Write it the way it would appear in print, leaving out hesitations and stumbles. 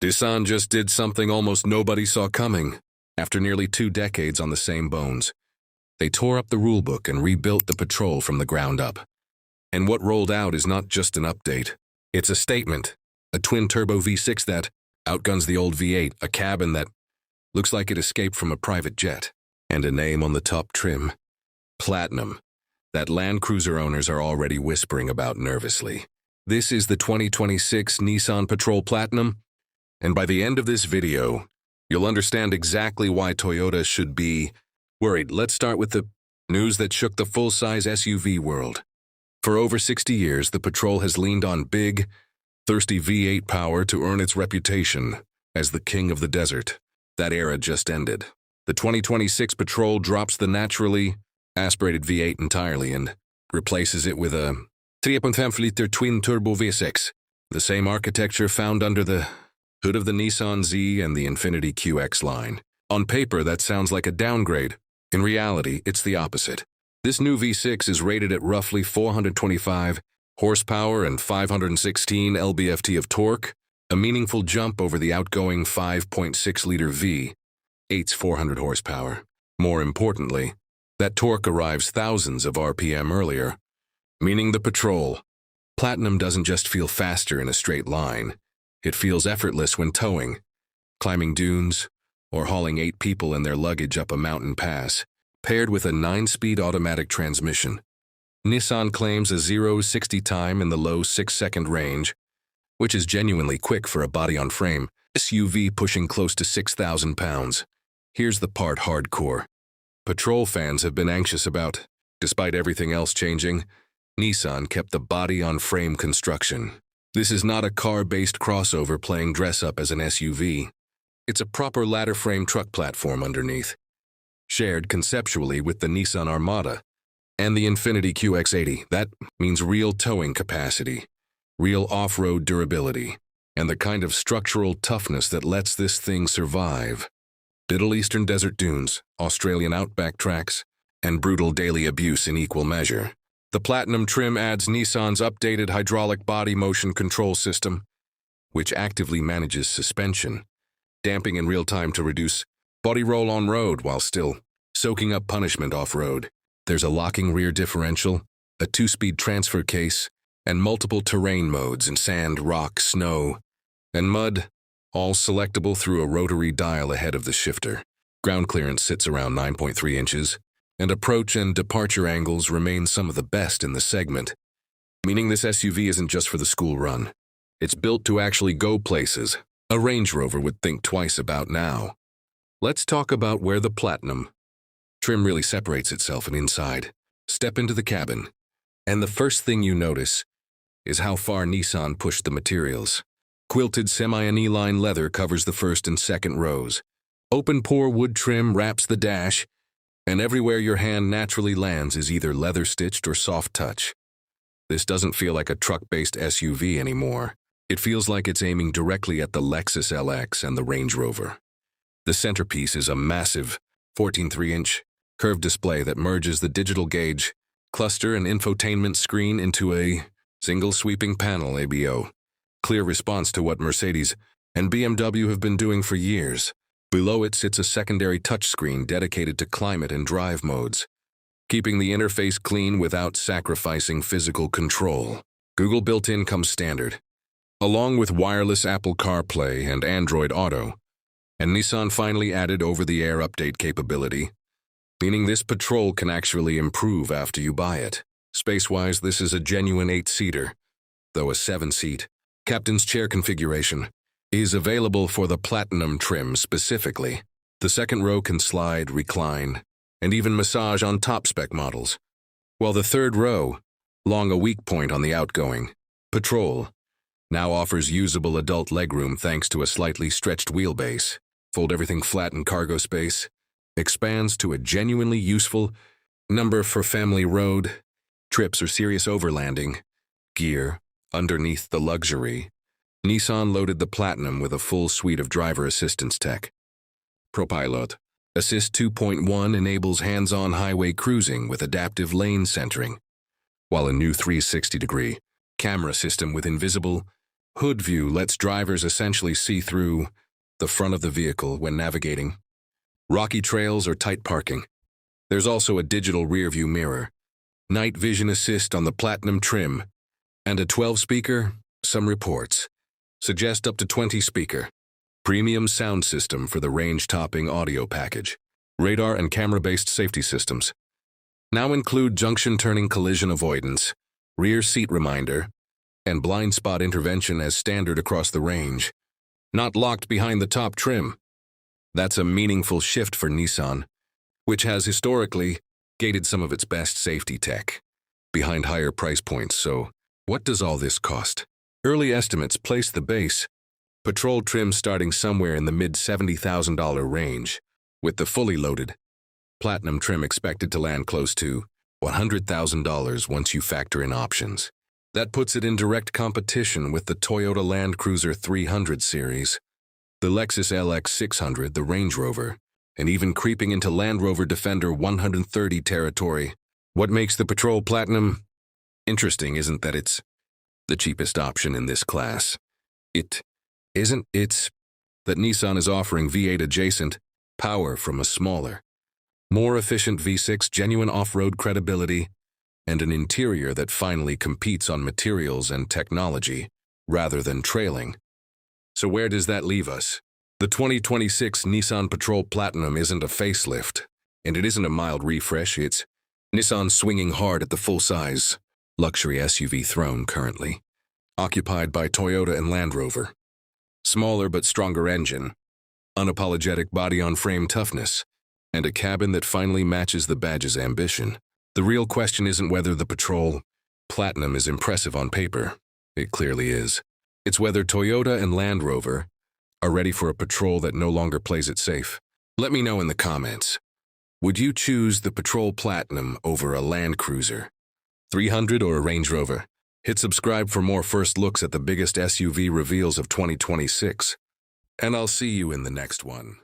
Nissan just did something almost nobody saw coming. After nearly 2 decades on the same bones, they tore up the rulebook and rebuilt the Patrol from the ground up. And what rolled out is not just an update. It's a statement. A twin-turbo V6 that outguns the old V8, a cabin that looks like it escaped from a private jet, and a name on the top trim. Platinum, that Land Cruiser owners are already whispering about nervously. This is the 2026 Nissan Patrol Platinum, and by the end of this video, you'll understand exactly why Toyota should be worried. Let's start with the news that shook the full-size SUV world. For over 60 years, the Patrol has leaned on big, thirsty V8 power to earn its reputation as the king of the desert. That era just ended. The 2026 Patrol drops the naturally aspirated V8 entirely and replaces it with a 3.5-liter twin-turbo V6, the same architecture found under the hood of the Nissan Z and the Infiniti QX line. On paper, that sounds like a downgrade. In reality, it's the opposite. This new V6 is rated at roughly 425 horsepower and 516 lb-ft of torque, a meaningful jump over the outgoing 5.6-liter V8's 400 horsepower. More importantly, that torque arrives thousands of RPM earlier, meaning the Patrol Platinum doesn't just feel faster in a straight line. It feels effortless when towing, climbing dunes, or hauling 8 people and their luggage up a mountain pass. Paired with a 9-speed automatic transmission, Nissan claims a 0-60 time in the low 6-second range, which is genuinely quick for a body-on-frame SUV pushing close to 6,000 pounds. Here's the part hardcore Patrol fans have been anxious about. Despite everything else changing, Nissan kept the body-on-frame construction. This is not a car-based crossover playing dress-up as an SUV. It's a proper ladder-frame truck platform underneath, shared conceptually with the Nissan Armada and the Infiniti QX80. That means real towing capacity, real off-road durability, and the kind of structural toughness that lets this thing survive Middle Eastern desert dunes, Australian outback tracks, and brutal daily abuse in equal measure. The Platinum trim adds Nissan's updated hydraulic body motion control system, which actively manages suspension, damping in real time to reduce body roll on road while still soaking up punishment off-road. There's a locking rear differential, a 2-speed transfer case, and multiple terrain modes in sand, rock, snow, and mud, all selectable through a rotary dial ahead of the shifter. Ground clearance sits around 9.3 inches, and approach and departure angles remain some of the best in the segment, meaning this SUV isn't just for the school run. It's built to actually go places a Range Rover would think twice about now. Let's talk about where the Platinum trim really separates itself and inside. Step into the cabin, and the first thing you notice is how far Nissan pushed the materials. Quilted semi-aniline leather covers the first and second rows. Open-pore wood trim wraps the dash, and everywhere your hand naturally lands is either leather-stitched or soft touch. This doesn't feel like a truck-based SUV anymore. It feels like it's aiming directly at the Lexus LX and the Range Rover. The centerpiece is a massive 14.3-inch curved display that merges the digital gauge, cluster, and infotainment screen into a single sweeping panel ABO. Clear response to what Mercedes and BMW have been doing for years. Below it sits a secondary touchscreen dedicated to climate and drive modes, keeping the interface clean without sacrificing physical control. Google built-in comes standard, along with wireless Apple CarPlay and Android Auto, and Nissan finally added over-the-air update capability, meaning this Patrol can actually improve after you buy it. Space-wise, this is a genuine 8-seater, though a 7-seat captain's chair configuration is available for the Platinum trim specifically. The second row can slide, recline, and even massage on top-spec models, while the third row, long a weak point on the outgoing Patrol, now offers usable adult legroom thanks to a slightly stretched wheelbase. Fold everything flat in cargo space, expands to a genuinely useful number for family road trips or serious overlanding gear. Underneath the luxury, Nissan loaded the Platinum with a full suite of driver assistance tech. ProPilot Assist 2.1 enables hands-on highway cruising with adaptive lane centering, while a new 360-degree camera system with invisible Hood view lets drivers essentially see through the front of the vehicle when navigating rocky trails or tight parking. There's also a digital rear-view mirror, night vision assist on the Platinum trim, and a 12-speaker, some reports suggest up to 20-speaker, premium sound system for the range-topping audio package. Radar and camera-based safety systems now include junction turning collision avoidance, rear seat reminder, and blind spot intervention as standard across the range, not locked behind the top trim. That's a meaningful shift for Nissan, which has historically gated some of its best safety tech behind higher price points. So, what does all this cost? Early estimates place the base Patrol trim starting somewhere in the mid-$70,000 range, with the fully loaded Platinum trim expected to land close to $100,000 once you factor in options. That puts it in direct competition with the Toyota Land Cruiser 300 series, the Lexus LX 600, the Range Rover, and even creeping into Land Rover Defender 130 territory. What makes the Patrol Platinum interesting isn't that it's the cheapest option in this class. It's that Nissan is offering V8 adjacent power from a smaller, more efficient V6, genuine off-road credibility, and an interior that finally competes on materials and technology rather than trailing. So where does that leave us? The 2026 Nissan Patrol Platinum isn't a facelift, and it isn't a mild refresh. It's Nissan swinging hard at the full-size luxury SUV throne currently, occupied by Toyota and Land Rover. Smaller but stronger engine, unapologetic body-on-frame toughness, and a cabin that finally matches the badge's ambition. The real question isn't whether the Patrol Platinum is impressive on paper. It clearly is. It's whether Toyota and Land Rover are ready for a Patrol that no longer plays it safe. Let me know in the comments. Would you choose the Patrol Platinum over a Land Cruiser 300 or a Range Rover? Hit subscribe for more first looks at the biggest SUV reveals of 2026. And I'll see you in the next one.